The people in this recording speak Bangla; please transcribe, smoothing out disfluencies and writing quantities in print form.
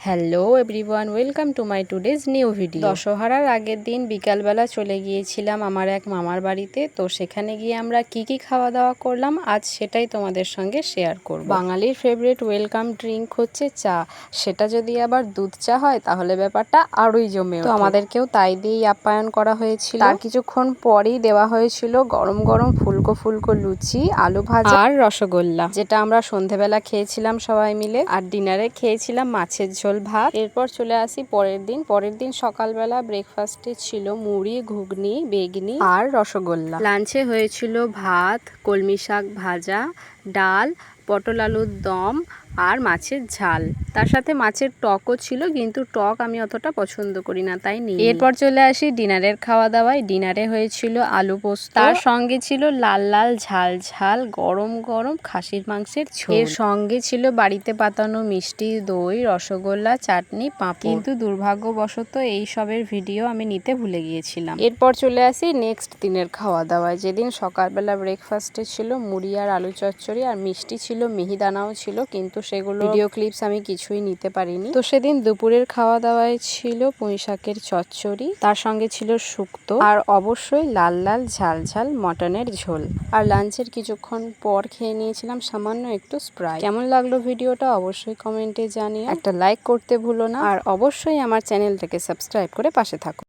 Hello everyone, welcome to my today's new video. দশহরার আগের দিন বিকালবেলা চলে গিয়েছিলাম আমার এক মামার বাড়িতে। তো সেখানে গিয়ে আমরা কি খাওয়া দাওয়া করলাম আজ সেটাই তোমাদের সঙ্গে শেয়ার করব। বাঙালির ফেভারিট ওয়েলকাম ড্রিঙ্ক হচ্ছে চা, সেটা যদি আবার দুধ চা হয় তাহলে ব্যাপারটা আরোই জমে ওঠে। তো আমাদেরকেও তাই দিয়েই আপ্যায়ন করা হয়েছিল। তার কিছুক্ষণ পরেই দেওয়া হয়েছিল গরম গরম ফুলকো ফুলকো লুচি, আলু ভাজা আর রসগোল্লা, যেটা আমরা সন্ধেবেলা খেয়েছিলাম সবাই মিলে। আর ডিনারে খেয়েছিলাম মাছের ঝোল ভাত। এরপর চলে আসি পরের দিন সকালবেলা ব্রেকফাস্টে ছিল মুড়ি, ঘুগনি, বেগনি আর রসগোল্লা। লাঞ্চে হয়েছিল ভাত, কলমি শাক ভাজা, ডাল, পটল আলুর দম আর মাছের ঝাল। তার সাথে মাছের টকও ছিল, কিন্তু টক আমি অতটা পছন্দ করি না তাই নিই। এরপর চলে আসি ডিনারের খাওয়া দাওয়ায়। ডিনারে হয়েছিল আলু পোস্ত, তার সঙ্গে ছিল লাল লাল ঝাল ঝাল গরম গরম খাসির মাংসের ঝোল। এর সঙ্গে ছিল বাড়িতে পাতানো মিষ্টি, দই, রসগোল্লা, চাটনি, পাঁপড়। কিন্তু দুর্ভাগ্যবশত এই সবের ভিডিও আমি নিতে ভুলে গিয়েছিলাম। এরপর চলে আসি নেক্সট দিনের খাওয়া দাওয়ায়। যেদিন সকালবেলা ব্রেকফাস্টে ছিল মুড়ি আর আলু চচ্চড়ি, আর মিষ্টি ছিল, মিহিদানাও ছিল, কিন্তু সেগুলো ভিডিও ক্লিপস আমি কিছুই নিতে পারিনি। তো সেদিন দুপুরের খাওয়া দাওয়ায় ছিল পুঁই শাকের চচ্চড়ি, তার সঙ্গে ছিল শুক্তো আর অবশ্যই লাল লাল ঝাল ঝাল মটনের ঝোল। আর লাঞ্চের কিছুক্ষণ পর খেয়ে নিয়েছিলাম সামান্য একটু স্প্রাইট। কেমন লাগলো ভিডিওটা অবশ্যই কমেন্টে জানিও। একটা লাইক করতে ভুলো না, আর অবশ্যই আমার চ্যানেলটাকে সাবস্ক্রাইব করে পাশে থাকো।